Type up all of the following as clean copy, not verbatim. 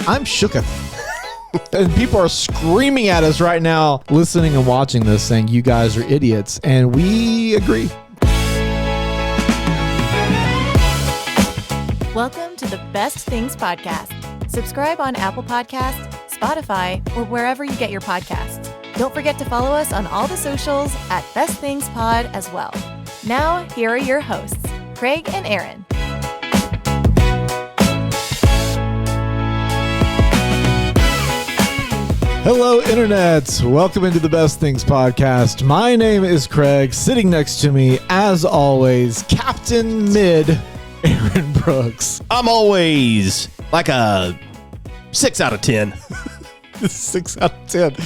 I'm shooketh. And people are screaming at us right now, listening and watching this, saying you guys are idiots. And we agree. Welcome to the Best Things Podcast. Subscribe on Apple Podcasts, Spotify, or wherever you get your podcasts. Don't forget to follow us on all the socials at Best Things Pod as well. Now, here are your hosts, Craig and Aaron. Hello, Internet. Welcome into the Best Things Podcast. My name is Craig. Sitting next to me, as always, Captain Mid, Aaron Brooks. I'm always like a 6 out of 10. 6 out of 10.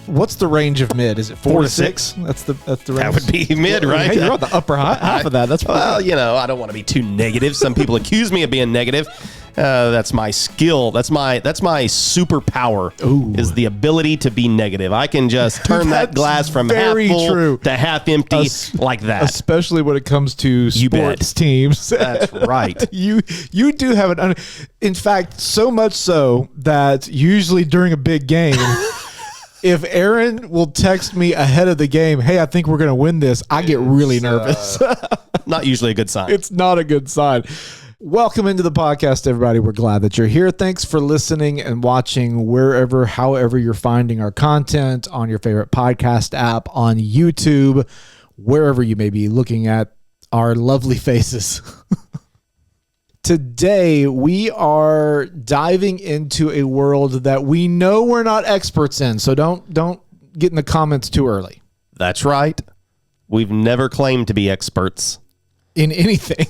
What's the range of mid? Is it 4 to 6? That's the range. That would be mid, right? Hey, you're on the upper half of that. That's well, you know, I don't want to be too negative. Some people accuse me of being negative. That's my skill. That's my superpower. Ooh. Is the ability to be negative. I can just turn that glass from half full to half empty like that. Especially when it comes to sports teams. That's right. You do have an. In fact, so much so that usually during a big game. If Aaron will text me ahead of the game, hey, I think we're going to win this, I get really nervous. Not usually a good sign. It's not a good sign. Welcome into the podcast, everybody. We're glad that you're here. Thanks for listening and watching wherever, however you're finding our content on your favorite podcast app, on YouTube, wherever you may be looking at our lovely faces. Today, we are diving into a world that we know we're not experts in, so don't get in the comments too early. That's right. We've never claimed to be experts in anything.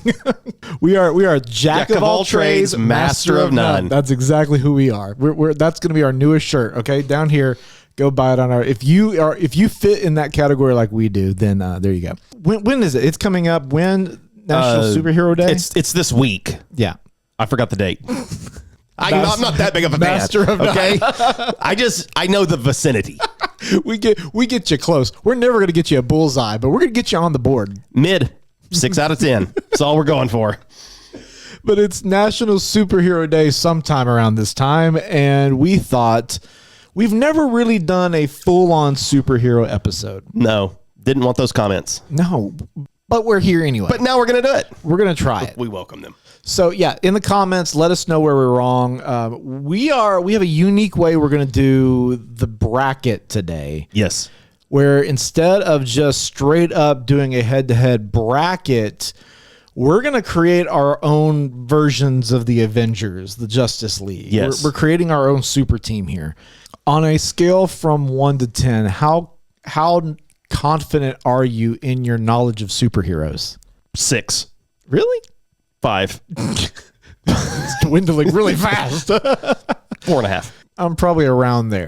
we are jack of all trades, master of none. That's exactly who we are. That's going to be our newest shirt. Okay, down here, go buy it on our. If you fit in that category like we do, then there you go. When is it? It's coming up. When? National Superhero Day? It's this week. Yeah. I forgot the date. I'm not that big of a master fan. Okay. I know the vicinity. we get you close. We're never going to get you a bullseye, but we're going to get you on the board. Mid 6 out of 10. That's all we're going for. But it's National Superhero Day sometime around this time, and we thought we've never really done a full-on superhero episode. No, didn't want those comments. No. But we're here anyway. But now we're going to do it. We're going to try it. We welcome them. So, yeah, in the comments, let us know where we're wrong. We have a unique way we're going to do the bracket today. Yes. Where instead of just straight up doing a head-to-head bracket, we're going to create our own versions of the Avengers, the Justice League. Yes. We're creating our own super team here. On a scale from 1 to 10, how confident are you in your knowledge of superheroes? 6. Really? 5. It's dwindling really fast. 4.5. I'm probably around there.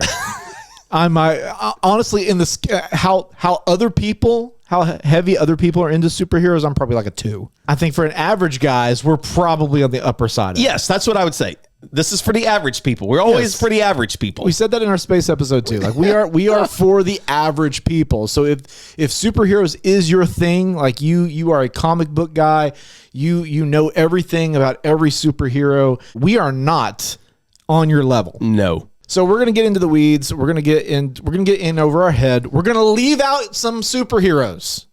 Honestly, in the how heavy other people are into superheroes, I'm probably like a 2. I think for an average guys, we're probably on the upper side of it. Yes, that's what I would say. This is for the average people. We're always for the average people. We said that in our space episode too. Like we are for the average people. So if superheroes is your thing, like you are a comic book guy, you know everything about every superhero, we are not on your level. No. So we're gonna get into the weeds. We're gonna get in over our head. We're gonna leave out some superheroes.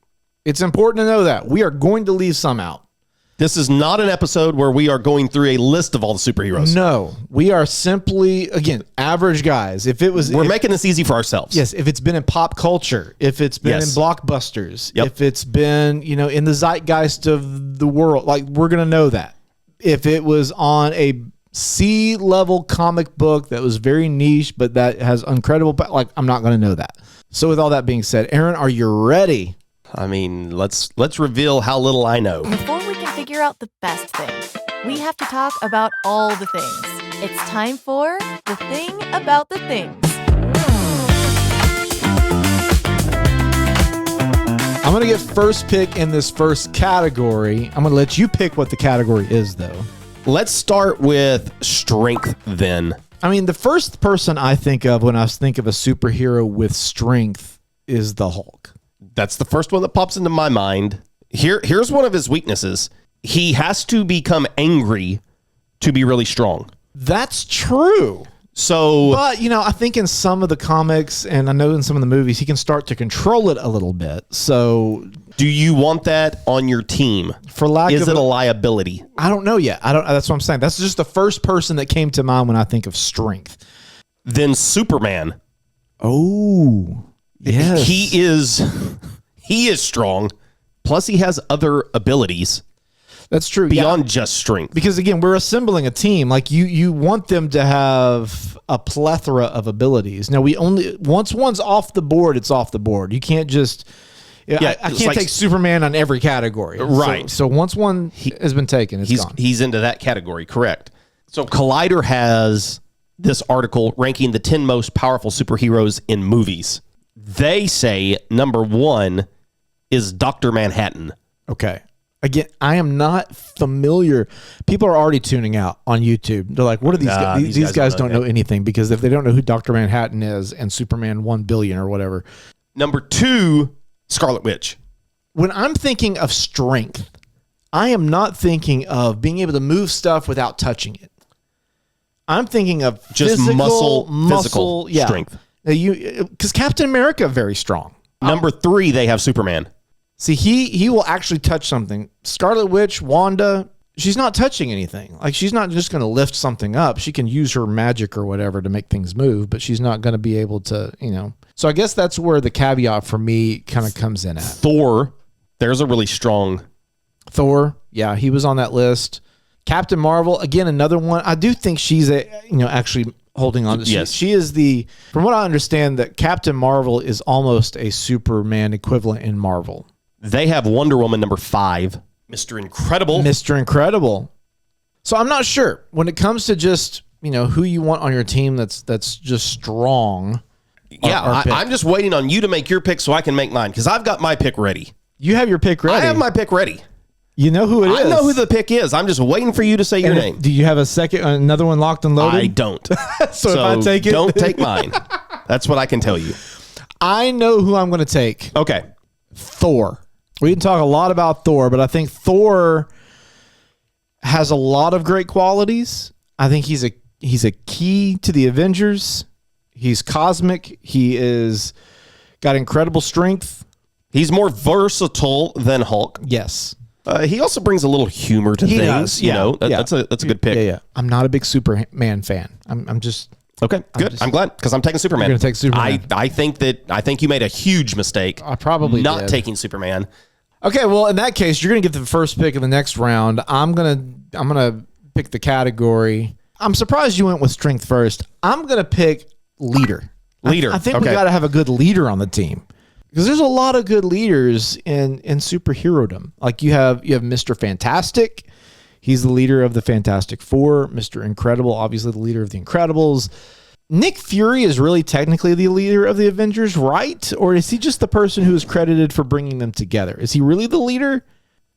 It's important to know that we are going to leave some out. This is not an episode where we are going through a list of all the superheroes. No, we are simply, again, average guys. We're making this easy for ourselves. Yes, if it's been in pop culture, if it's been in blockbusters, if it's been, in the zeitgeist of the world, like we're going to know that. If it was on a C-level comic book that was very niche, but that has incredible, like I'm not going to know that. So with all that being said, Aaron, are you ready? I mean, let's reveal how little I know. Before we can figure out the best thing, we have to talk about all the things. It's time for The Thing About the Things. I'm going to get first pick in this first category. I'm going to let you pick what the category is, though. Let's start with strength then. I mean, the first person I think of when I think of a superhero with strength is the Hulk. That's the first one that pops into my mind. Here's one of his weaknesses. He has to become angry to be really strong. That's true. So, but I think in some of the comics, and I know in some of the movies, he can start to control it a little bit. So, do you want that on your team? Is it a liability? I don't know yet. That's what I'm saying. That's just the first person that came to mind when I think of strength. Then Superman. Oh, yes. He is strong. Plus, he has other abilities. That's true. Beyond just strength. Because again, we're assembling a team. Like you want them to have a plethora of abilities. Now once one's off the board, it's off the board. You can't just I can't take Superman on every category. Right. So once one has been taken, it's gone. He's into that category, correct. So Collider has this article ranking the 10 most powerful superheroes in movies. They say number 1 is Dr. Manhattan. Okay. Again, I am not familiar. People are already tuning out on YouTube. They're like, what are these guys? These guys don't know anything, because if they don't know who Dr. Manhattan is and Superman 1 billion or whatever. Number 2, Scarlet Witch. When I'm thinking of strength, I am not thinking of being able to move stuff without touching it. I'm thinking of just physical strength. Because Captain America, very strong. Number 3, they have Superman. See, he will actually touch something. Scarlet Witch, Wanda, she's not touching anything. Like, she's not just going to lift something up. She can use her magic or whatever to make things move, but she's not going to be able to, So I guess that's where the caveat for me kind of comes in at. Thor, there's a really strong. Thor, yeah, he was on that list. Captain Marvel, again, another one. I do think she's actually holding on. Yes. She is from what I understand, that Captain Marvel is almost a Superman equivalent in Marvel. They have Wonder Woman number 5, Mr. Incredible. Mr. Incredible. So I'm not sure when it comes to just, who you want on your team that's just strong. Yeah, I'm just waiting on you to make your pick so I can make mine, because I've got my pick ready. You have your pick ready? I have my pick ready. You know who it is. I know who the pick is. I'm just waiting for you to say your name. Do you have another one locked and loaded? I don't. so if I take it, don't take mine. That's what I can tell you. I know who I'm going to take. Okay. Thor. We can talk a lot about Thor, but I think Thor has a lot of great qualities. I think he's a key to the Avengers. He's cosmic. He is got incredible strength. He's more versatile than Hulk. Yes. He also brings a little humor to things. That's a good pick. Yeah. I'm not a big Superman fan. I'm just okay. Good. I'm glad, because I'm taking Superman. You're gonna take Superman. I think you made a huge mistake. I probably not taking Superman. Okay, well, in that case, you're gonna get the first pick of the next round. I'm gonna pick the category. I'm surprised you went with strength first. I'm gonna pick leader. I think we got to have a good leader on the team, because there's a lot of good leaders in superherodom. Like you have Mr. Fantastic. He's the leader of the Fantastic Four. Mr. Incredible, obviously the leader of the Incredibles. Nick Fury is really technically the leader of the Avengers, right? Or is he just the person who is credited for bringing them together? Is he really the leader?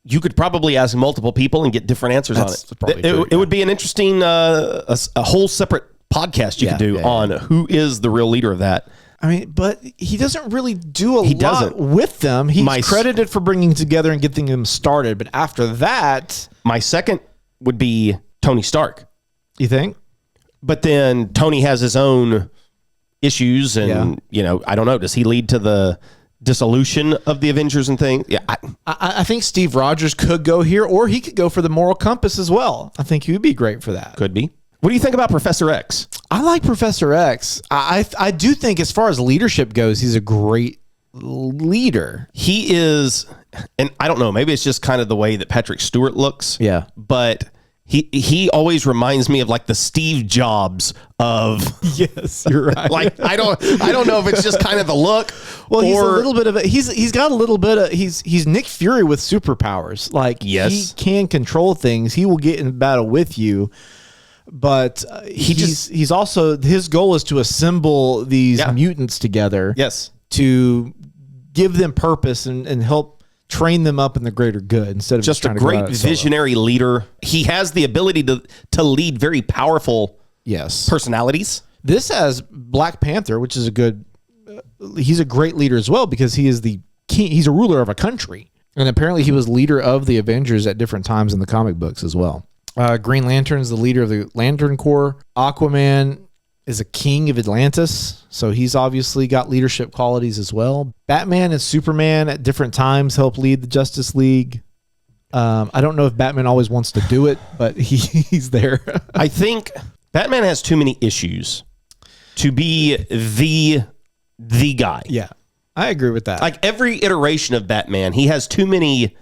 You could probably ask multiple people and get different answers on it. It would be an interesting, a whole separate podcast you could do on who is the real leader of that. I mean, but he doesn't really do a lot with them. He's credited for bringing together and getting them started. But after that... My second would be Tony Stark. You think? But then Tony has his own issues, and I don't know. Does he lead to the dissolution of the Avengers and things? Yeah, I think Steve Rogers could go here, or he could go for the moral compass as well. I think he would be great for that. Could be. What do you think about Professor X? I like Professor X. I do think, as far as leadership goes, he's a great leader. He is, and I don't know, maybe it's just kind of the way that Patrick Stewart looks. Yeah, but. He always reminds me of like the Steve Jobs of yes, you're right. Like I don't know if it's just kind of the look. Well, he's a little bit of a he's got a little bit of he's Nick Fury with superpowers. Like he can control things. He will get in battle with you. But he's also, his goal is to assemble these mutants together. Yes. To give them purpose and help train them up in the greater good, instead of just a great visionary leader. He has the ability to lead very powerful personalities. This has Black Panther, which is he's a great leader as well, because he is the king. He's a ruler of a country. And apparently he was leader of the Avengers at different times in the comic books as well. Green Lantern is the leader of the Lantern Corps. Aquaman is a king of Atlantis, so he's obviously got leadership qualities as well. Batman and Superman at different times help lead the Justice League. I don't know if Batman always wants to do it, but he's there. I think Batman has too many issues to be the guy. Yeah, I agree with that. Like every iteration of Batman, he has too many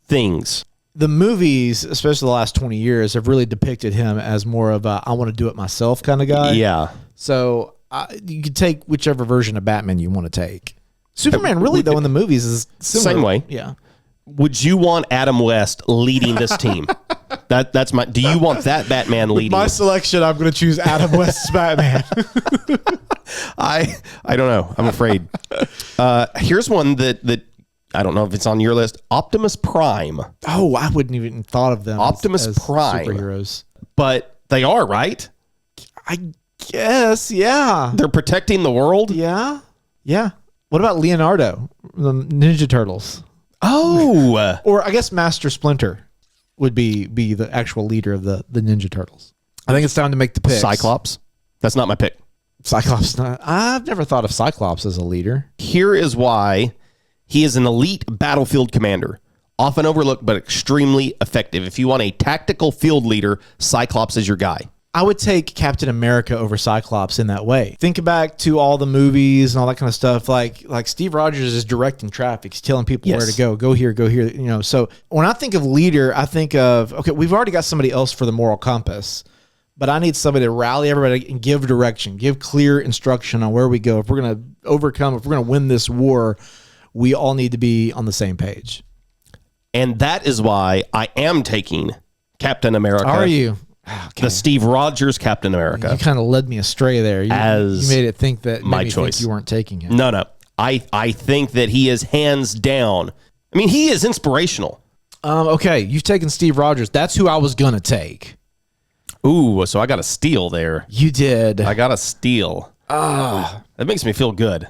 things. The movies, especially the last 20 years, have really depicted him as more of a I want to do it myself kind of guy. Yeah. So you can take whichever version of Batman you want to take. Superman, really, though, in the movies is similar. Same way. Yeah. Would you want Adam West leading this team? That's my. Do you want that Batman leading? My selection, I'm going to choose Adam West's Batman. I don't know. I'm afraid. Here's one that I don't know if it's on your list. Optimus Prime. Oh, I wouldn't even thought of them. Optimus as Prime. Superheroes. But they are, right? I guess, yeah. They're protecting the world? Yeah. Yeah. What about Leonardo, the Ninja Turtles? Oh. Or I guess Master Splinter would be the actual leader of the Ninja Turtles. I think it's time to make the pick. Cyclops. That's not my pick. Cyclops. I've never thought of Cyclops as a leader. Here is why he is an elite battlefield commander, often overlooked but extremely effective. If you want a tactical field leader, Cyclops is your guy. I would take Captain America over Cyclops in that way. Think back to all the movies and all that kind of stuff. Like Steve Rogers is directing traffic. He's telling people where to go. Go here, go here. You know. So when I think of leader, I think of, okay, we've already got somebody else for the moral compass, but I need somebody to rally everybody and give direction, give clear instruction on where we go. If we're going to overcome, if we're going to win this war, we all need to be on the same page. And that is why I am taking Captain America. Are you? Okay. The Steve Rogers Captain America. You kind of led me astray there. You made it think that my choice. Think you weren't taking him. No. I think that he is hands down. I mean, he is inspirational. Okay, you've taken Steve Rogers. That's who I was going to take. Ooh, so I got a steal there. You did. I got a steal. That makes me feel good.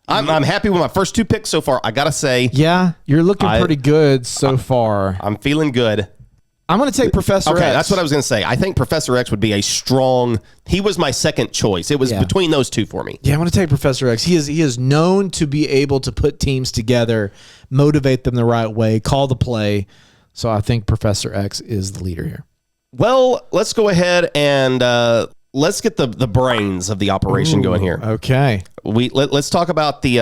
I'm happy with my first two picks so far. I got to say. Yeah, you're looking pretty good so far. I'm feeling good. I'm going to take Professor X. Okay, that's what I was going to say. I think Professor X would be a strong... He was my second choice. It was between those two for me. Yeah, I'm going to take Professor X. He is known to be able to put teams together, motivate them the right way, call the play. So I think Professor X is the leader here. Well, let's go ahead and let's get the brains of the operation going here. Okay. Let's talk about the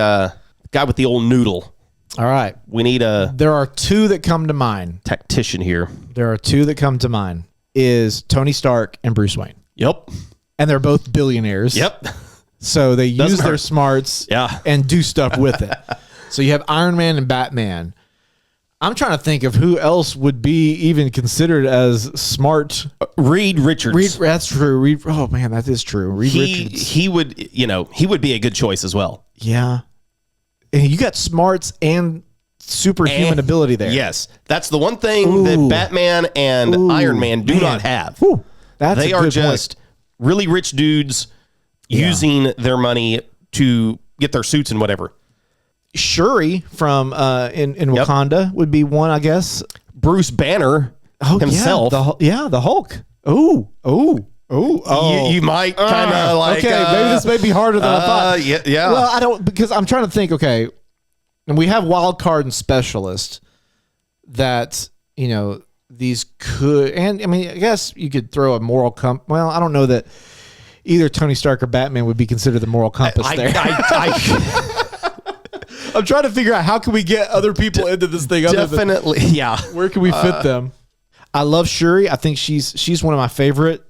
guy with the old noodle. All right. We need a... There are two that come to mind. Tactician here. There are two that come to mind. Is Tony Stark and Bruce Wayne. Yep. And they're both billionaires. Yep. So they use their smarts and do stuff with it. So you have Iron Man and Batman. I'm trying to think of who else would be even considered as smart. Reed Richards. That's true. Oh man, that is true. Richards. He would be a good choice as well. Yeah. And you got smarts and superhuman ability there. Yes. That's the one thing that Batman and Iron Man do not have. They are just really rich dudes using their money to get their suits and whatever. Shuri from in Wakanda would be one, I guess. Bruce Banner himself. Yeah, the Hulk. Oh. You might kind of like... Okay, maybe this may be harder than I thought. Yeah. Well, I don't... Because I'm trying to think, okay, and we have wild card and specialist that, these could... And, I mean, I guess you could throw a moral compass... Well, I don't know that either Tony Stark or Batman would be considered the moral compass there. I'm trying to figure out how can we get other people into this thing. Definitely, Where can we fit them? I love Shuri. I think she's one of my favorite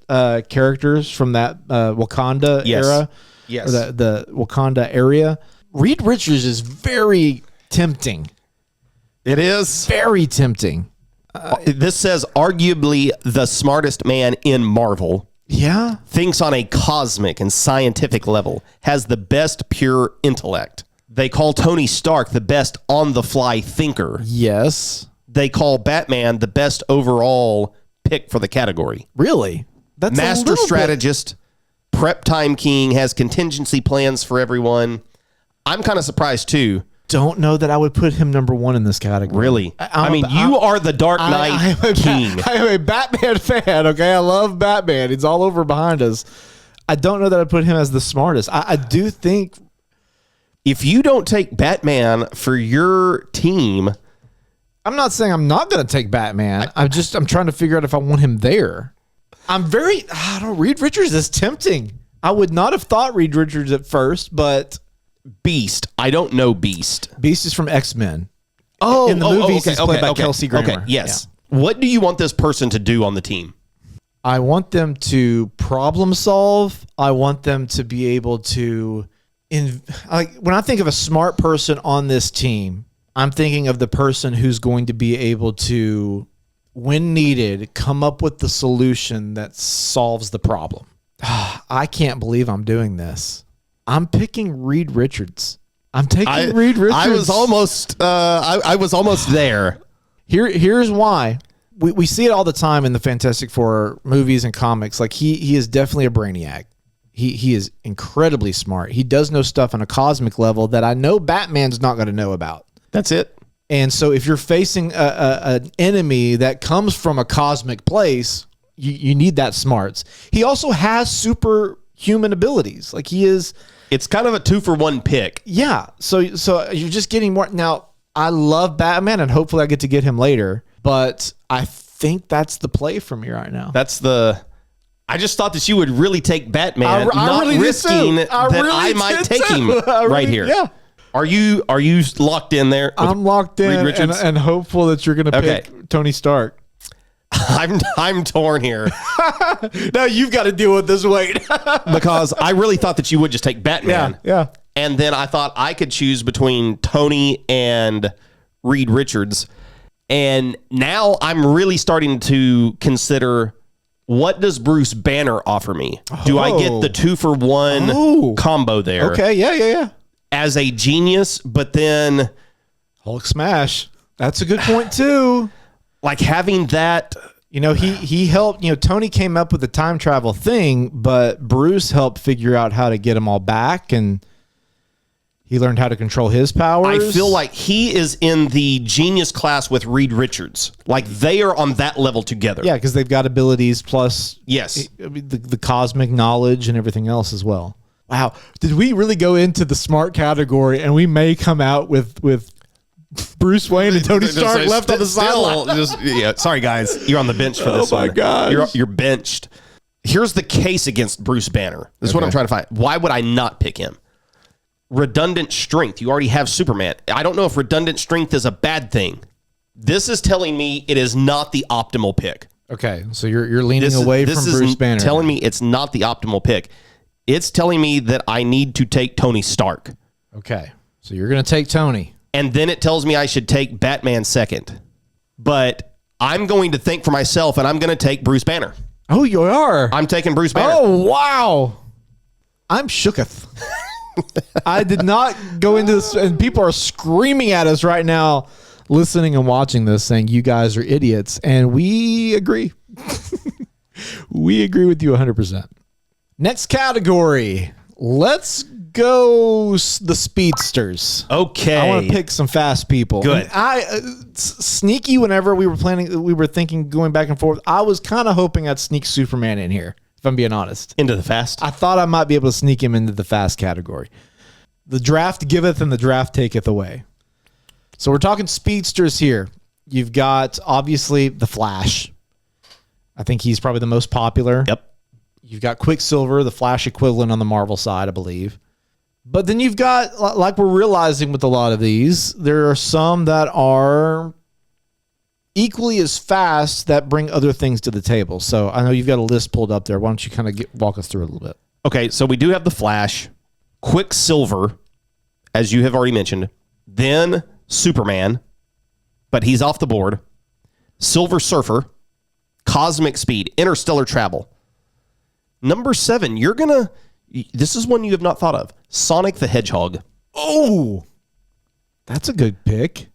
characters from that Wakanda era. Yes. Or the Wakanda area. Reed Richards is very tempting. It is. Very tempting. This says arguably the smartest man in Marvel. Yeah. Thinks on a cosmic and scientific level. Has the best pure intellect. They call Tony Stark the best on-the-fly thinker. Yes. They call Batman the best overall pick for the category. Really? That's master strategist, prep time king, has contingency plans for everyone. I'm kind of surprised too. don't know that I would put him number one in this category. Really? You are the Dark Knight king. I am a Batman fan, okay? I love Batman. He's all over behind us. I don't know that I'd put him as the smartest. I do think... If you don't take Batman for your team... I'm not saying I'm not going to take Batman. I'm trying to figure out if I want him there. Reed Richards is tempting. I would not have thought Reed Richards at first, but... Beast. I don't know Beast. Beast is from X-Men. In the movies, he's played by Kelsey Grammer. Okay, yes. Yeah. What do you want this person to do on the team? I want them to problem solve. I want them to be able to... when I think of a smart person on this team, I'm thinking of the person who's going to be able to, when needed, come up with the solution that solves the problem. I can't believe I'm doing this. I'm picking Reed Richards. I'm taking Reed Richards. I was almost there. Here's why. We see it all the time in the Fantastic Four movies and comics. Like he is definitely a brainiac. He is incredibly smart. He does know stuff on a cosmic level that I know Batman's not going to know about. That's it. And so if you're facing an enemy that comes from a cosmic place, you need that smarts. He also has superhuman abilities. Like he is... It's kind of a 2-for-1 pick. Yeah. So you're just getting more. Now, I love Batman, and hopefully I get to get him later, but I think that's the play for me right now. I just thought that you would really take Batman, not really risking that I might take him right here. Yeah. Are you locked in there? I'm locked in and hopeful that you're going to pick Tony Stark. I'm torn here. Now you've got to deal with this weight. Because I really thought that you would just take Batman. Yeah. And then I thought I could choose between Tony and Reed Richards. And now I'm really starting to consider, what does Bruce Banner offer me? Do I get the 2-for-1 combo there? Okay, yeah. As a genius, but then... Hulk smash. That's a good point too. Like having that... he helped, Tony came up with the time travel thing, but Bruce helped figure out how to get them all back, and he learned how to control his powers. I feel like he is in the genius class with Reed Richards. Like they are on that level together. Yeah, because they've got abilities plus yes, the cosmic knowledge and everything else as well. Wow. Did we really go into the smart category and we may come out with Bruce Wayne and Tony Stark left on the sideline? Sorry, guys. You're on the bench for this one. Oh, my God. You're benched. Here's the case against Bruce Banner. This is what I'm trying to find. Why would I not pick him? Redundant strength. You already have Superman. I don't know if redundant strength is a bad thing. This is telling me it is not the optimal pick. Okay, so you're leaning away from Bruce Banner. Telling me it's not the optimal pick. It's telling me that I need to take Tony Stark. Okay, so you're going to take Tony. And then it tells me I should take Batman second. But I'm going to think for myself, and I'm going to take Bruce Banner. Oh, you are? I'm taking Bruce Banner. Oh, wow. I'm shooketh. I did not go into this, and people are screaming at us right now, listening and watching this, saying you guys are idiots, and we agree. We agree with you 100%. Next category. Let's go the speedsters. Okay. I want to pick some fast people. Good. Sneaky, whenever we were thinking going back and forth, I was kind of hoping I'd sneak Superman in here, if I'm being honest. Into the fast? I thought I might be able to sneak him into the fast category. The draft giveth and the draft taketh away. So we're talking speedsters here. You've got, obviously, the Flash. I think he's probably the most popular. Yep. You've got Quicksilver, the Flash equivalent on the Marvel side, I believe. But then you've got, like we're realizing with a lot of these, there are some that are equally as fast that bring other things to the table. So I know you've got a list pulled up there. Why don't you kind of walk us through it a little bit? Okay, so we do have the Flash, Quicksilver, as you have already mentioned, then Superman, but he's off the board, Silver Surfer, Cosmic Speed, Interstellar Travel. Number 7, this is one you have not thought of, Sonic the Hedgehog. Oh, that's a good pick.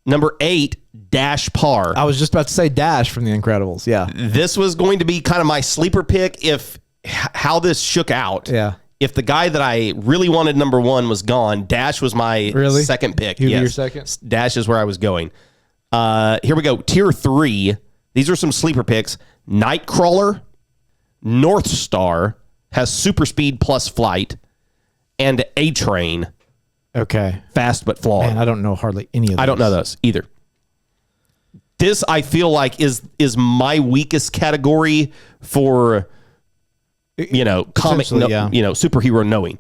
Number 8, Dash Parr. I was just about to say Dash from The Incredibles, yeah. This was going to be kind of my sleeper pick if how this shook out. Yeah. if the guy that I really wanted number 1 was gone, Dash was my second pick. Yes. Your second? Dash is where I was going. Here we go. Tier 3. These are some sleeper picks. Nightcrawler, North Star, has super speed plus flight, and A-Train. Okay. Fast but flawed. Man, I don't know hardly any of those. I don't know those either. This, I feel like, is my weakest category for... comic, superhero knowing.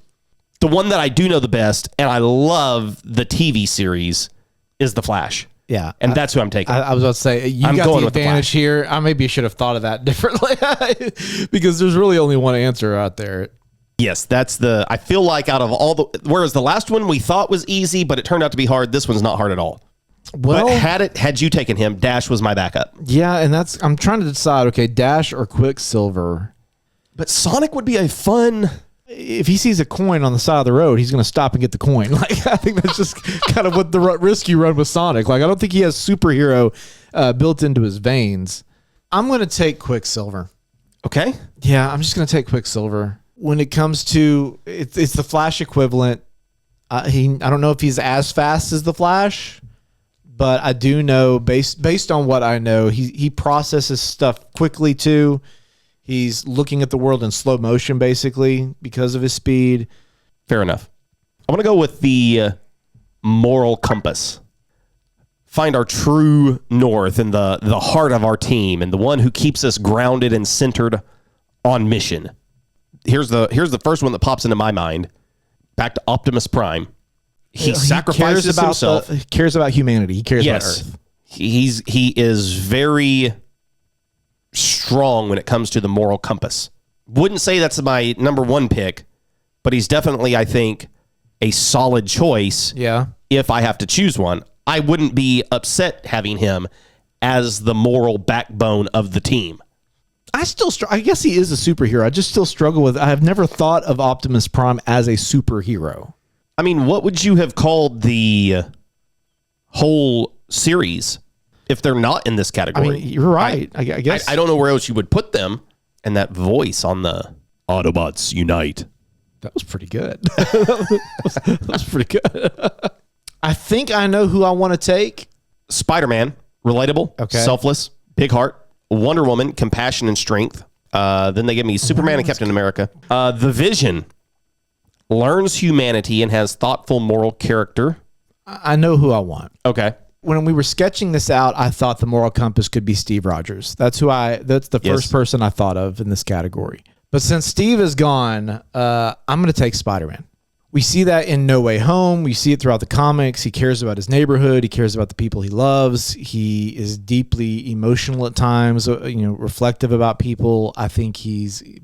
The one that I do know the best, and I love the TV series, is The Flash. Yeah. And that's who I'm taking. I was about to say, I'm got going the advantage here. I maybe should have thought of that differently because there's really only one answer out there. Yes, I feel like out of all whereas the last one we thought was easy, but it turned out to be hard, this one's not hard at all. Well, but had you taken him, Dash was my backup. Yeah, and I'm trying to decide, okay, Dash or Quicksilver. But Sonic would be a fun... If he sees a coin on the side of the road, he's going to stop and get the coin. Like, I think that's just kind of what the risk you run with Sonic. Like, I don't think he has superhero built into his veins. I'm going to take Quicksilver. Okay. Yeah, I'm just going to take Quicksilver. When it comes to, it's the Flash equivalent. I don't know if he's as fast as the Flash, but I do know, based on what I know, he processes stuff quickly too. He's looking at the world in slow motion, basically, because of his speed. Fair enough. I'm going to go with the moral compass. Find our true north and the heart of our team and the one who keeps us grounded and centered on mission. Here's the first one that pops into my mind. Back to Optimus Prime. He sacrifices himself. He cares about humanity. He cares about Earth. He is very... strong when it comes to the moral compass. Wouldn't say that's my number 1 pick, but he's definitely, I think, a solid choice. Yeah. If I have to choose one, I wouldn't be upset having him as the moral backbone of the team. I guess he is a superhero. I just still struggle with, I have never thought of Optimus Prime as a superhero. I mean, what would you have called the whole series if they're not in this category? I mean, you're right. I guess. I don't know where else you would put them. And that voice on the Autobots Unite. That was pretty good. that was pretty good. I think I know who I want to take. Spider-Man, relatable, selfless, big heart. Wonder Woman, compassion and strength. Then they give me Superman and Captain America. The Vision learns humanity and has thoughtful moral character. I know who I want. Okay. When we were sketching this out, I thought the moral compass could be Steve Rogers. That's the first person I thought of in this category. But since Steve is gone, I'm going to take Spider-Man. We see that in No Way Home. We see it throughout the comics. He cares about his neighborhood. He cares about the people he loves. He is deeply emotional at times, reflective about people. I think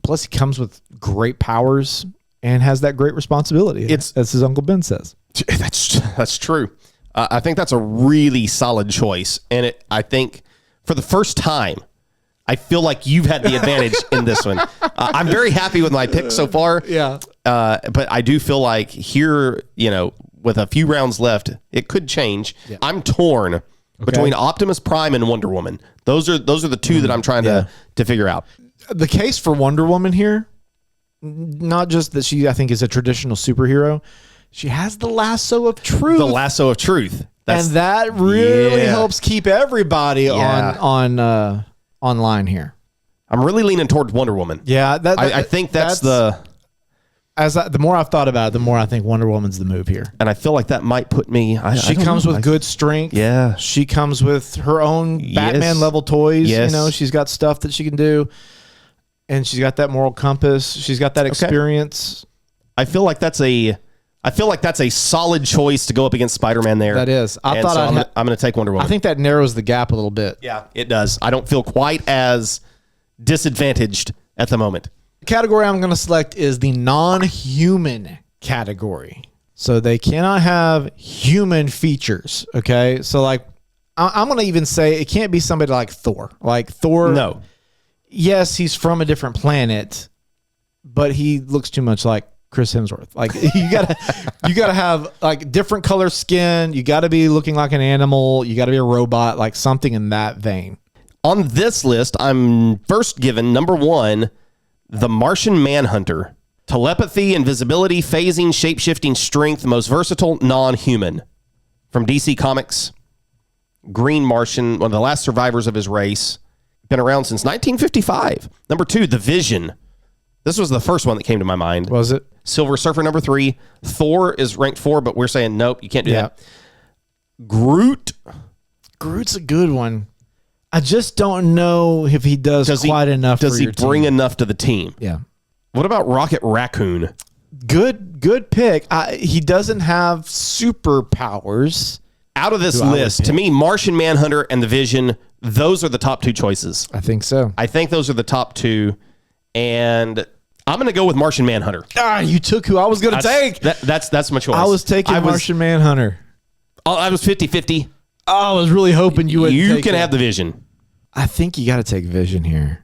plus he comes with great powers and has that great responsibility. As his Uncle Ben says. That's true. I think that's a really solid choice. And I think for the first time, I feel like you've had the advantage in this one. I'm very happy with my pick so far. Yeah. But I do feel like here, with a few rounds left, it could change. Yeah. I'm torn between Optimus Prime and Wonder Woman. Those are the two that I'm trying to figure out. The case for Wonder Woman here, not just that she, I think, is a traditional superhero. She has the lasso of truth. The lasso of truth. And that really helps keep everybody on online here. I'm really leaning towards Wonder Woman. Yeah. I think that's the more I've thought about it, the more I think Wonder Woman's the move here. And I feel like that might put me... She comes with good strength. Yeah. She comes with her own Batman level toys. Yes. She's got stuff that she can do. And she's got that moral compass. She's got that experience. I feel like that's a solid choice to go up against Spider-Man there. That is. I'm going to take Wonder Woman. I think that narrows the gap a little bit. Yeah, it does. I don't feel quite as disadvantaged at the moment. The category I'm going to select is the non-human category. So they cannot have human features, okay? So like, I'm going to even say it can't be somebody like Thor. Like Thor, no. Yes, he's from a different planet, but he looks too much like Chris Hemsworth. Like you gotta have like different color skin. You gotta be looking like an animal. You gotta be a robot, like something in that vein. On this list, I'm first given number 1, the Martian Manhunter, Telepathy, invisibility, phasing, shape-shifting, strength, most versatile, non-human. From DC Comics, Green Martian, one of the last survivors of his race. Been around since 1955. Number 2, The Vision. This was the first one that came to my mind. Was it? Silver Surfer, number 3. Thor is ranked 4, but we're saying nope, you can't do that. Groot. Groot's a good one. I just don't know if he does quite enough for your team. Does he bring enough to the team? Yeah. What about Rocket Raccoon? Good pick. He doesn't have superpowers. Out of this list, to me, Martian Manhunter and The Vision, those are the top 2 choices. I think so. I think those are the top 2. And I'm going to go with Martian Manhunter. You took who I was going to take. That's my choice. I was taking Martian Manhunter. I was 50-50. I was really hoping you would take You can have The Vision. I think you got to take Vision here.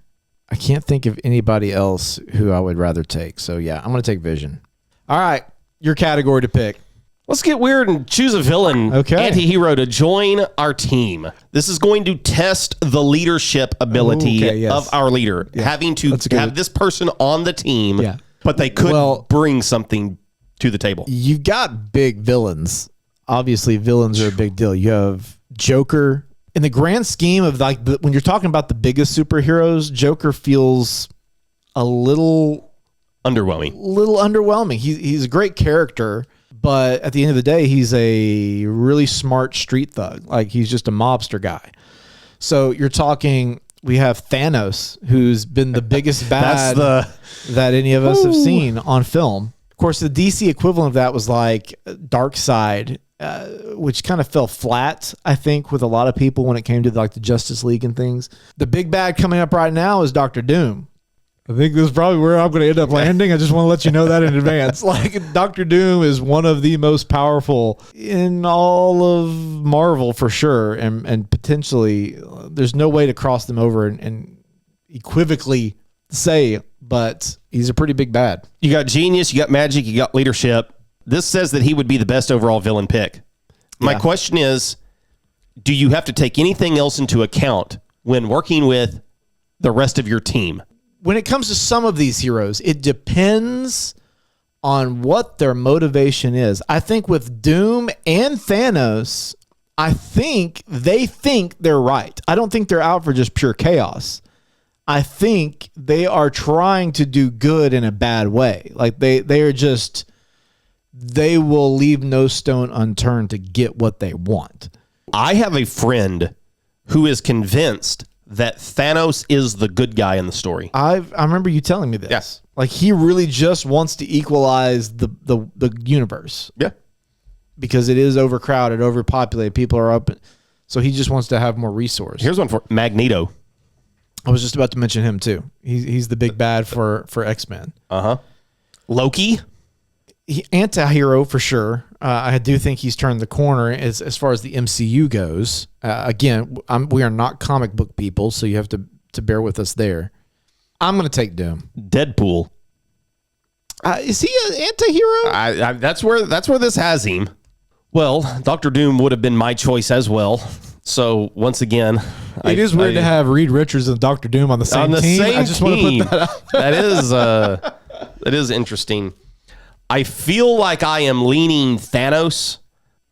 I can't think of anybody else who I would rather take. So, yeah, I'm going to take Vision. All right, your category to pick. Let's get weird and choose a villain, anti-hero to join our team. This is going to test the leadership ability of our leader, having to have this person on the team, but they could bring something to the table. You've got big villains. Obviously, villains are a big deal. You have Joker. In the grand scheme of when you're talking about the biggest superheroes, Joker feels a little underwhelming. He's a great character, but at the end of the day, he's a really smart street thug. Like, he's just a mobster guy. So you're talking, we have Thanos, who's been the biggest bad that any of us have seen on film. Of course, the DC equivalent of that was like Darkseid, which kind of fell flat, I think, with a lot of people when it came to like the Justice League and things. The big bad coming up right now is Dr. Doom. I think this is probably where I'm going to end up landing. I just want to let you know that in advance. Like, Dr. Doom is one of the most powerful in all of Marvel for sure. And potentially, there's no way to cross them over and equivocally say, but he's a pretty big bad. You got genius, you got magic, you got leadership. This says that he would be the best overall villain pick. My question is, do you have to take anything else into account when working with the rest of your team? When it comes to some of these heroes, it depends on what their motivation is. I think with Doom and Thanos, I think they think they're right. I don't think they're out for just pure chaos. I think they are trying to do good in a bad way. Like they will leave no stone unturned to get what they want. I have a friend who is convinced that Thanos is the good guy in the story. I remember you telling me this. Yes. Like, he really just wants to equalize the universe. Yeah. Because it is overcrowded, overpopulated. People are up. So he just wants to have more resources. Here's one for Magneto. I was just about to mention him too. He's the big bad for X-Men. Loki. Anti-hero for sure. I do think he's turned the corner as far as the MCU goes. Again, we are not comic book people, so you have to bear with us there. I'm going to take Doom. Deadpool. Is he an anti-hero? That's where this has him. Well, Dr. Doom would have been my choice as well. So once again, it is weird to have Reed Richards and Dr. Doom on the same team. I just want to put that out. That is interesting. I feel like I am leaning Thanos.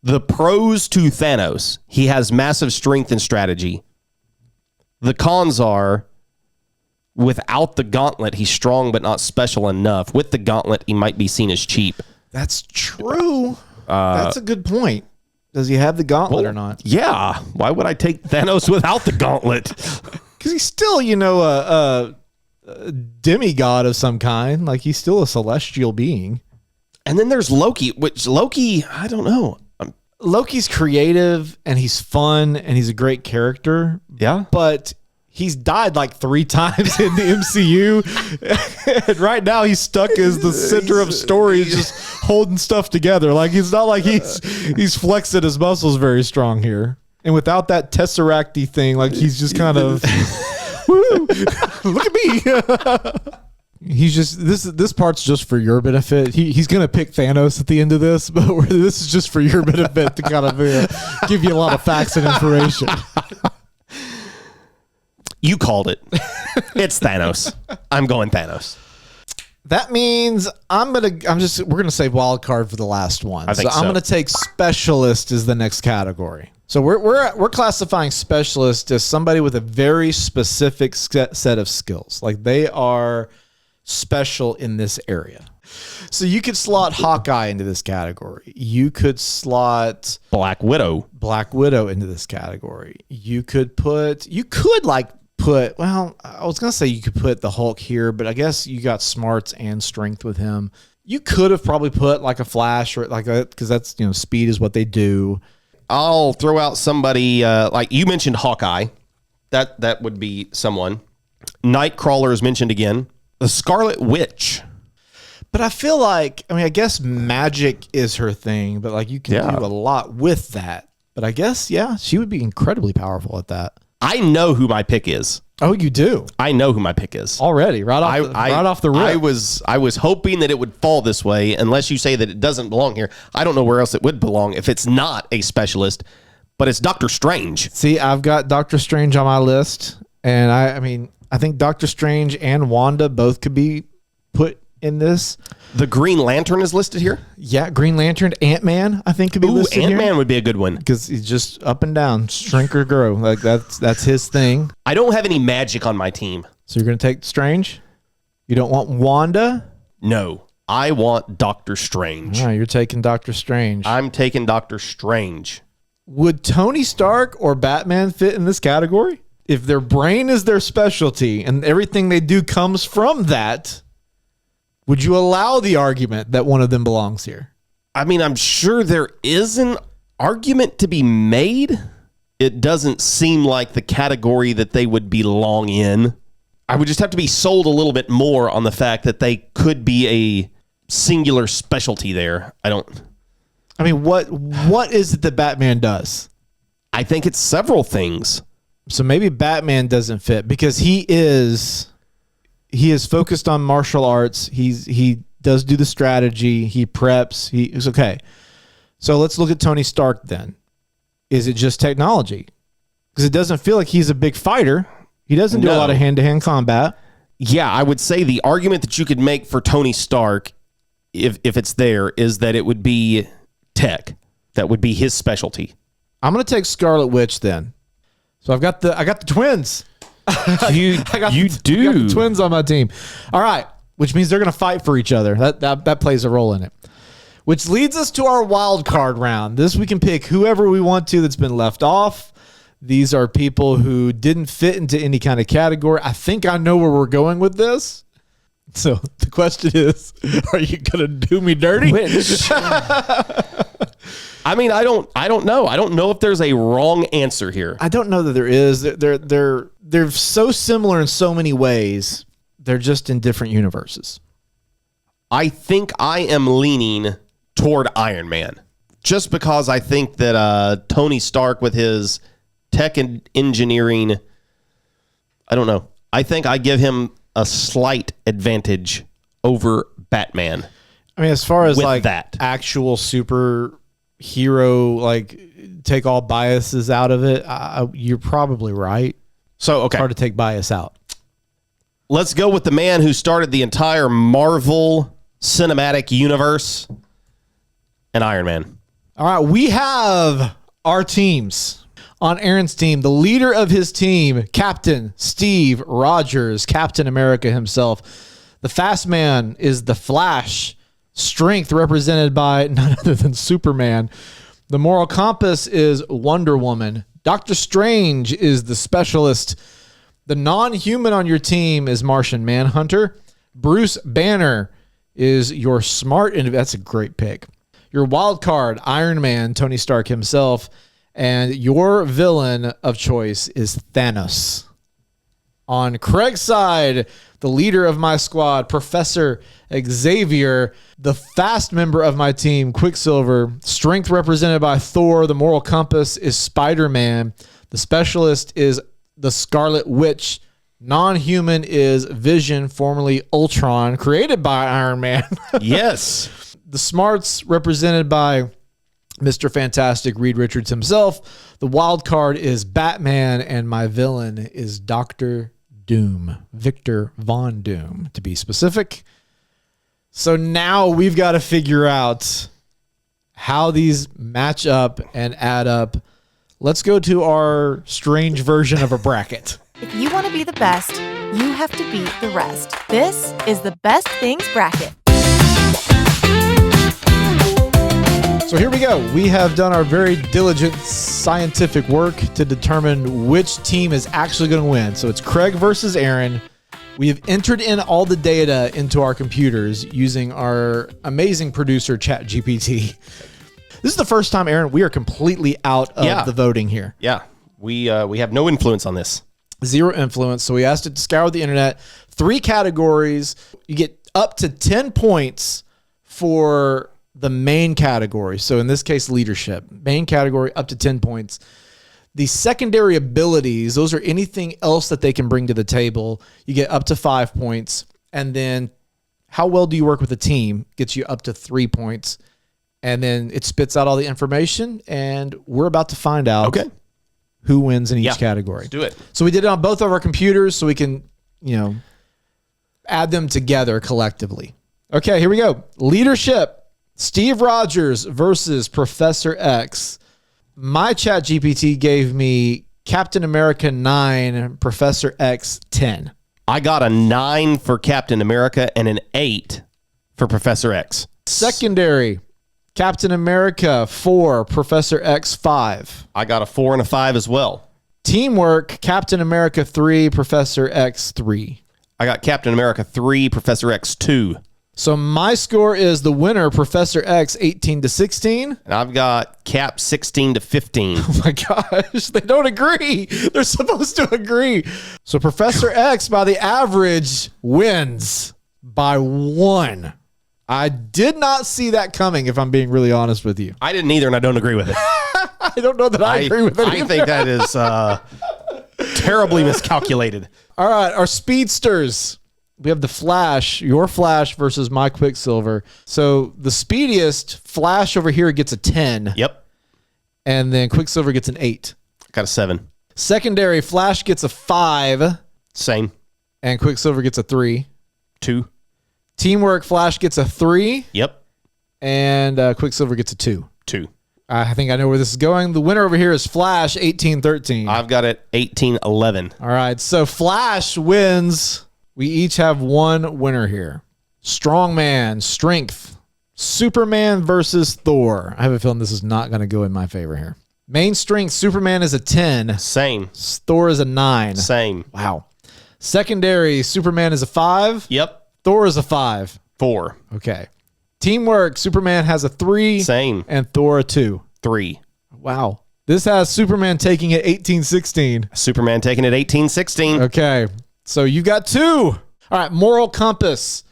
The pros to Thanos: he has massive strength and strategy. The cons are, without the gauntlet, he's strong but not special enough. With the gauntlet, he might be seen as cheap. That's true. That's a good point. Does he have the gauntlet or not? Yeah. Why would I take Thanos without the gauntlet? Because he's still, a demigod of some kind. Like, he's still a celestial being. And then there's Loki, which Loki, I don't know. Loki's creative and he's fun and he's a great character. Yeah. But he's died like 3 times in the MCU. And right now he's stuck as the center of stories, just holding stuff together. Like, it's not like he's flexing his muscles very strong here. And without that Tesseract-y thing, like, he's just kind of, woo, look at me. He's just this part's just for your benefit. He's gonna pick Thanos at the end of this, but this is just for your benefit to kind of give you a lot of facts and information. You called it. It's Thanos. I'm going Thanos. That means we're gonna save wild card for the last one. I think so. I'm gonna take specialist as the next category. So we're classifying specialist as somebody with a very specific set of skills. Like they are special in this area. So you could slot Hawkeye into this category. You could slot Black Widow into this category. I was going to say you could put the Hulk here, but I guess you got smarts and strength with him. You could have probably put like a Flash or like that because that's, speed is what they do. I'll throw out somebody like you mentioned Hawkeye. That would be someone. Nightcrawler is mentioned again. The Scarlet Witch. But I feel like, I guess magic is her thing, but like you can do a lot with that. But I guess, she would be incredibly powerful at that. I know who my pick is. Oh, you do? I know who my pick is. Already, right off the rip. I was hoping that it would fall this way, unless you say that it doesn't belong here. I don't know where else it would belong if it's not a specialist, but it's Doctor Strange. See, I've got Doctor Strange on my list, and I think Doctor Strange and Wanda both could be put in this. The Green Lantern is listed here? Yeah, Green Lantern. Ant-Man, I think, could be listed here. Ant-Man would be a good one. Because he's just up and down, shrink or grow. Like that's his thing. I don't have any magic on my team. So you're going to take Strange? You don't want Wanda? No, I want Doctor Strange. No, you're taking Doctor Strange. I'm taking Doctor Strange. Would Tony Stark or Batman fit in this category? If their brain is their specialty and everything they do comes from that, would you allow the argument that one of them belongs here? I'm sure there is an argument to be made. It doesn't seem like the category that they would belong in. I would just have to be sold a little bit more on the fact that they could be a singular specialty there. What is it that Batman does? I think it's several things. So maybe Batman doesn't fit because he is focused on martial arts. He does do the strategy. He preps. He's okay. So let's look at Tony Stark then. Is it just technology? Because it doesn't feel like he's a big fighter. He doesn't do a lot of hand-to-hand combat. Yeah, I would say the argument that you could make for Tony Stark, if it's there, is that it would be tech. That would be his specialty. I'm going to take Scarlet Witch then. So I got the twins. You I got the twins on my team. All right, which means they're going to fight for each other. That plays a role in it. Which leads us to our wild card round. This we can pick whoever we want to that's been left off. These are people who didn't fit into any kind of category. I think I know where we're going with this. So the question is, are you going to do me dirty? Which? I don't know. I don't know if there's a wrong answer here. I don't know that there is. They're so similar in so many ways. They're just in different universes. I think I am leaning toward Iron Man, just because I think that Tony Stark with his tech and engineering, I don't know. I think I give him a slight advantage over Batman. As far as like that actual superhero, like take all biases out of it, you're probably right. So, okay. It's hard to take bias out. Let's go with the man who started the entire Marvel Cinematic Universe and Iron Man. All right, we have our teams. On Aaron's team, the leader of his team, Captain Steve Rogers, Captain America himself. The fast man is the Flash. Strength represented by none other than Superman. The moral compass is Wonder Woman. Doctor Strange is the specialist. The non-human on your team is Martian Manhunter. Bruce Banner is your smart, and that's a great pick. Your wild card, Iron Man, Tony Stark himself. And your villain of choice is Thanos. On Craig's side, the leader of my squad, Professor Xavier, the fast member of my team, Quicksilver. Strength represented by Thor. The moral compass is Spider-Man. The specialist is the Scarlet Witch. Non-human is Vision, formerly Ultron, created by Iron Man. Yes. The smarts represented by Mr. Fantastic, Reed Richards himself. The wild card is Batman, and my villain is Dr. Doom, Victor Von Doom, to be specific. So now we've got to figure out how these match up and add up. Let's go to our strange version of a bracket. If you want to be the best, you have to beat the rest. This is the Best Things Bracket. So here we go. We have done our very diligent scientific work to determine which team is actually going to win. So it's Craig versus Aaron. We have entered in all the data into our computers using our amazing producer, ChatGPT. This is the first time, Aaron, we are completely out of the voting here. Yeah, we have no influence on this. Zero influence. So we asked it to scour the internet. 3 categories. You get up to 10 points for the main category. So in this case, leadership. Main category, up to 10 points. The secondary abilities, those are anything else that they can bring to the table. You get up to 5 points. And then how well do you work with a team gets you up to 3 points. And then it spits out all the information. And we're about to find out who wins in each category. Let's do it. So we did it on both of our computers so we can, add them together collectively. Okay, here we go. Leadership. Steve Rogers versus Professor X. My ChatGPT gave me Captain America 9, Professor X 10. I got a 9 for Captain America and an 8 for Professor X. Secondary, Captain America 4, Professor X 5. I got a 4 and a 5 as well. Teamwork, Captain America 3, Professor X 3. I got Captain America 3, Professor X 2. So my score is the winner, Professor X 18-16. And I've got Cap 16-15. Oh my gosh, they don't agree. They're supposed to agree. So Professor X, by the average, wins by 1. I did not see that coming, if I'm being really honest with you. I didn't either, and I don't agree with it. I don't know that I agree with it either. I think that is terribly miscalculated. All right, our speedsters. We have the Flash, your Flash versus my Quicksilver. So the speediest, Flash over here gets a 10. Yep. And then Quicksilver gets an 8. Got a 7. Secondary, Flash gets a 5. Same. And Quicksilver gets a 3. 2. Teamwork, Flash gets a 3. Yep. And Quicksilver gets a 2. 2. I think I know where this is going. The winner over here is Flash, 18-13. I've got it 18-11. All right, so Flash wins. We each have one winner here. Strongman, strength. Superman versus Thor. I have a feeling this is not going to go in my favor here. Main strength, Superman is a 10. Same. Thor is a 9. Same. Wow. Secondary, Superman is a 5. Yep. Thor is a 5. 4. Okay. Teamwork, Superman has a 3. Same. And Thor a 2. 3. Wow. This has Superman taking it 18-16. Superman taking it 18-16. Okay. So you got 2. All right. Moral compass.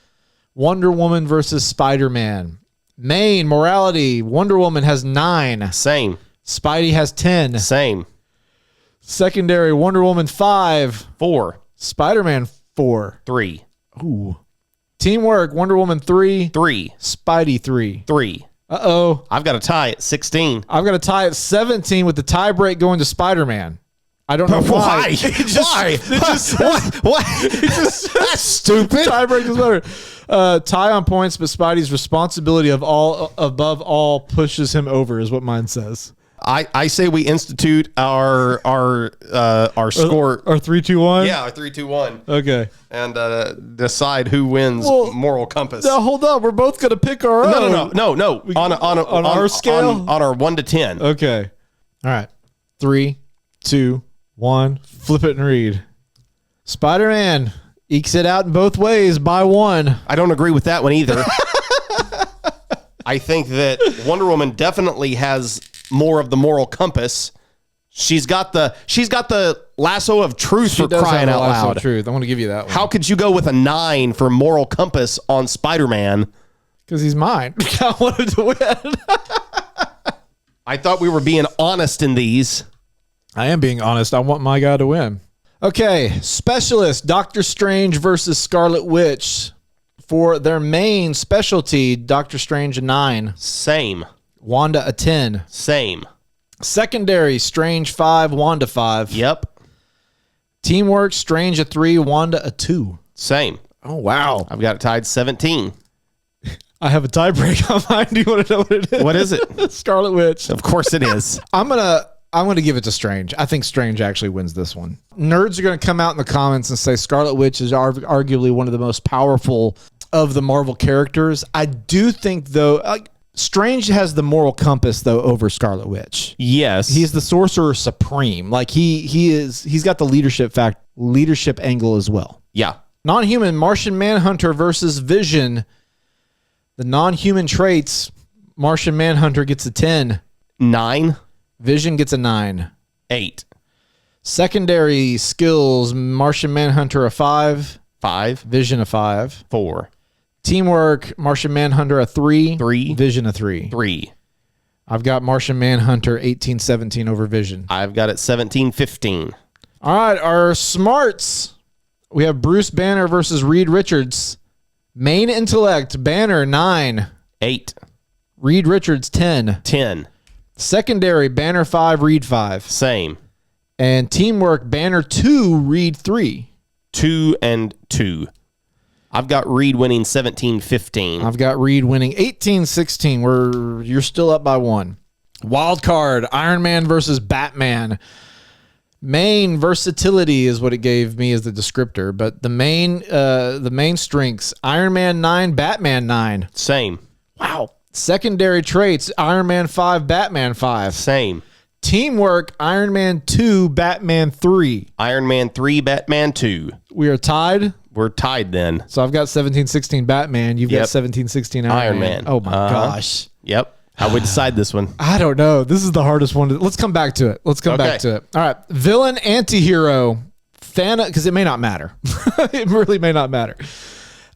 Wonder Woman versus Spider-Man. Main morality. Wonder Woman has 9. Same. Spidey has 10. Same. Secondary. Wonder Woman 5. 4. Spider-Man 4. 3. Ooh. Teamwork. Wonder Woman 3. 3. Spidey 3. 3. Uh-oh. I've got a tie at 16. I've got a tie at 17 with the tie break going to Spider-Man. I don't know why. Why? That's stupid. Tie break is better. Tie on points, but Spidey's responsibility of all above all pushes him over, is what mine says. I say we institute our score. Our 3-2-1? Yeah, our 3-2-1. Okay. And decide who wins moral compass. Now hold on, we're both gonna pick our own. No. On our scale? On our 1 to 10. Okay. All right. 3, 2, 1. Flip it and read. Spider-Man ekes it out in both ways by 1. I don't agree with that one either. I think that Wonder Woman definitely has more of the moral compass. She's got the lasso of truth, for crying out loud. Truth. I want to give you that one. How could you go with a 9 for moral compass on Spider-Man? Because he's mine. I wanted to win. I thought we were being honest in these. I am being honest. I want my guy to win. Okay, specialist, Doctor Strange versus Scarlet Witch. For their main specialty, Doctor Strange a 9. Same. Wanda a 10. Same. Secondary, Strange 5, Wanda 5. Yep. Teamwork, Strange a 3, Wanda a 2. Same. Oh, wow. I've got it tied 17. I have a tiebreak on mine. Do you want to know what it is? What is it? Scarlet Witch. Of course it is. I'm gonna give it to Strange. I think Strange actually wins this one. Nerds are gonna come out in the comments and say Scarlet Witch is arguably one of the most powerful of the Marvel characters. I do think though, like Strange has the moral compass though over Scarlet Witch. Yes, he's the sorcerer supreme. Like he's got the leadership angle as well. Yeah. Non-human Martian Manhunter versus Vision. The non-human traits, Martian Manhunter gets a 10. 9. Vision gets a 9. 8. Secondary skills, Martian Manhunter a 5. 5. Vision a 5. 4. Teamwork, Martian Manhunter a 3. 3. Vision a 3. 3. I've got Martian Manhunter 18-17 over Vision. I've got it 17-15. All right, our smarts. We have Bruce Banner versus Reed Richards. Main intellect, Banner 9. 8. Reed Richards 10. 10. Secondary, Banner 5, Reed 5. Same. And teamwork, Banner 2, Reed 3. 2 and 2. I've got Reed winning 17-15. I've got Reed winning 18-16. You're still up by 1. Wild card, Iron Man versus Batman. Main versatility is what it gave me as the descriptor, but the main strengths, Iron Man 9, Batman 9. Same. Wow. Secondary traits, Iron Man 5, Batman 5. Same. Teamwork, Iron Man 2, Batman 3. Iron Man 3, Batman 2. We are tied. We're tied then. So I've got 17-16 Batman. You've got 17-16 Iron Man. Oh my gosh. Yep. How we decide this one? I don't know. This is the hardest one. Let's come back to it. All right. Villain, antihero, Thanos, because it may not matter. It really may not matter.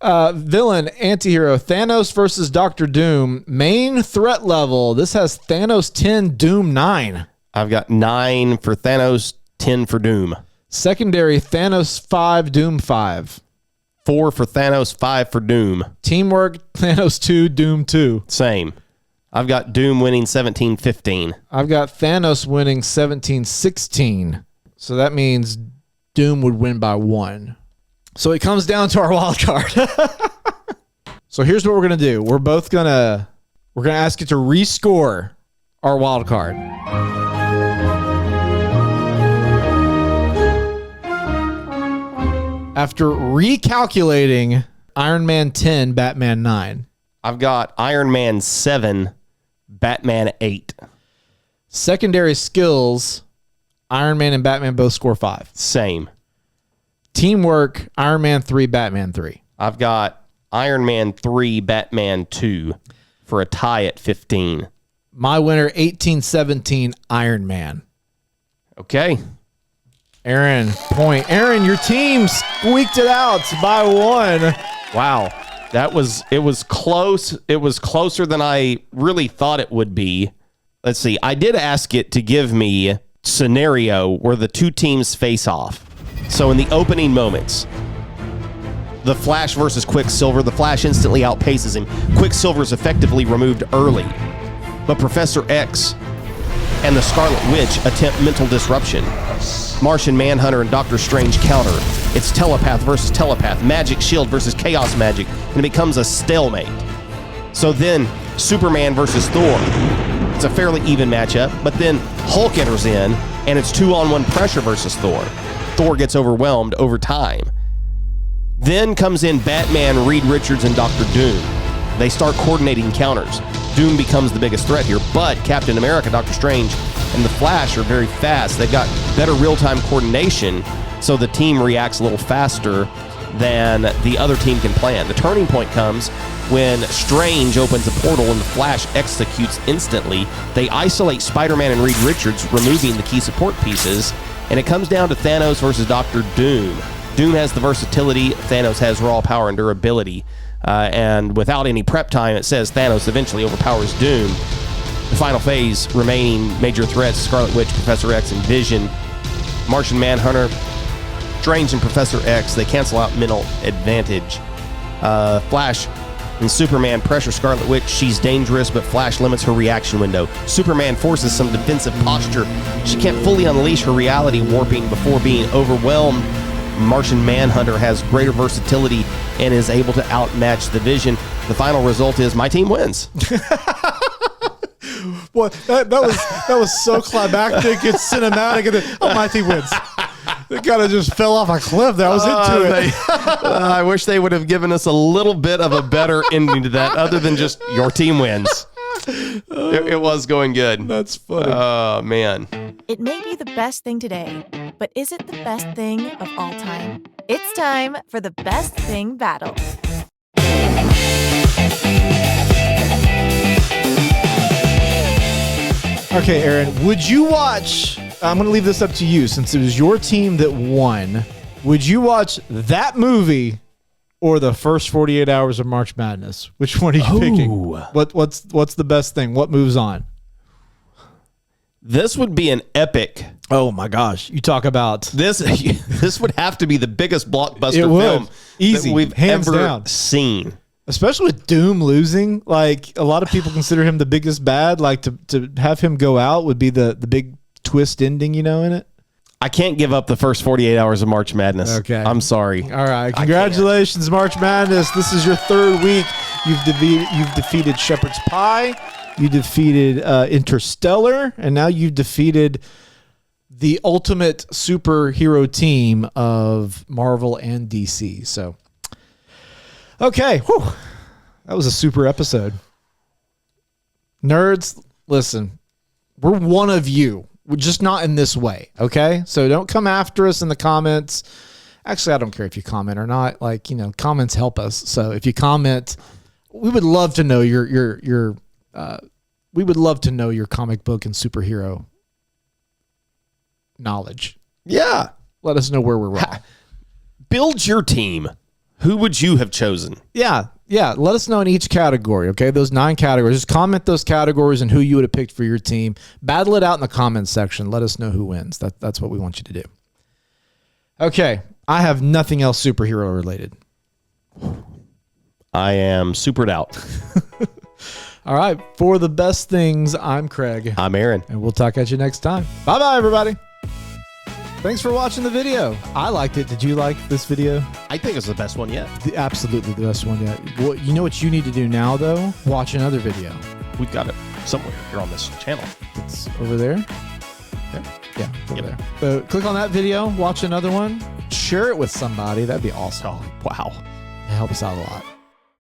Villain, antihero, Thanos versus Doctor Doom. Main threat level. This has Thanos 10, Doom 9. I've got 9 for Thanos, 10 for Doom. Secondary, Thanos 5, Doom 5. 4 for Thanos, 5 for Doom. Teamwork, Thanos 2, Doom 2. Same. I've got Doom winning 17-15. I've got Thanos winning 17-16. So that means Doom would win by 1. So it comes down to our wild card. So here's what we're going to do. We're going to ask you to rescore our wild card. After recalculating Iron Man 10, Batman 9. I've got Iron Man 7, Batman 8. Secondary skills, Iron Man and Batman both score 5. Same. Teamwork, Iron Man 3, Batman 3. I've got Iron Man 3, Batman 2 for a tie at 15. My winner, 18-17, Iron Man. Okay. Aaron, point. Aaron, your team squeaked it out by 1. Wow. It was close. It was closer than I really thought it would be. Let's see. I did ask it to give me scenario where the two teams face off. So in the opening moments, the Flash versus Quicksilver, the Flash instantly outpaces him. Quicksilver is effectively removed early. But Professor X and the Scarlet Witch attempt mental disruption. Martian Manhunter and Doctor Strange counter. It's telepath versus telepath, magic shield versus chaos magic, and it becomes a stalemate. So then Superman versus Thor. It's a fairly even matchup, but then Hulk enters in, and it's 2-on-1 pressure versus Thor. Thor gets overwhelmed over time. Then comes in Batman, Reed Richards, and Dr. Doom. They start coordinating counters. Doom becomes the biggest threat here, but Captain America, Doctor Strange, and the Flash are very fast. They've got better real-time coordination, so the team reacts a little faster than the other team can plan. The turning point comes when Strange opens a portal and the Flash executes instantly. They isolate Spider-Man and Reed Richards, removing the key support pieces, and it comes down to Thanos versus Doctor Doom. Doom has the versatility, Thanos has raw power and durability. And without any prep time, it says Thanos eventually overpowers Doom. The final phase, remaining major threats, Scarlet Witch, Professor X, and Vision. Martian Manhunter, Strange, and Professor X, they cancel out mental advantage. Flash and Superman pressure Scarlet Witch. She's dangerous, but Flash limits her reaction window. Superman forces some defensive posture. She can't fully unleash her reality warping before being overwhelmed. Martian Manhunter has greater versatility and is able to outmatch the Vision. the final result is my team wins. Well, that was so climactic and cinematic, and then, my team wins. It kind of just fell off a cliff there. I was into it. I wish they would have given us a little bit of a better ending to that, other than just your team wins. It was going good. That's funny. Oh, man. It may be the best thing today, but is it the best thing of all time? It's time for the best thing battle. Okay, Aaron, would you watch... I'm going to leave this up to you since it was your team that won. Would you watch that movie or the first 48 hours of March Madness? Which one are you picking? What's the best thing? What moves on? This would be an epic. Oh my gosh. You talk about this. This would have to be the biggest blockbuster film easy that we've hands ever down seen. Especially with Doom losing. Like, a lot of people consider him the biggest bad. Like, to have him go out would be the big twist ending, in it. I can't give up the first 48 hours of March Madness. Okay. I'm sorry. All right. Congratulations, March Madness. This is your third week. You've defeated Shepherd's Pie. You defeated Interstellar. And now you've defeated the ultimate superhero team of Marvel and DC. So, okay. Whew. That was a super episode. Nerds, listen. We're one of you. We're just not in this way, okay? So don't come after us in the comments. Actually, I don't care if you comment or not. Like, comments help us. So if you comment, we would love to know your comic book and superhero knowledge. Yeah. Let us know where we're wrong. Build your team. Who would you have chosen? Yeah. Let us know in each category, okay? Those 9 categories. Just comment those categories and who you would have picked for your team. Battle it out in the comments section. Let us know who wins. That's what we want you to do. Okay. I have nothing else superhero related. I am supered out. All right. For the best things, I'm Craig. I'm Aaron. And we'll talk at you next time. Bye-bye, everybody. Thanks for watching the video. I liked it. Did you like this video? I think it's the best one yet. Absolutely the best one yet. You know what you need to do now, though? Watch another video. We've got it somewhere here on this channel. It's over there. Yeah, it's over there. So click on that video. Watch another one. Share it with somebody. That'd be awesome. Oh, wow. It helps out a lot.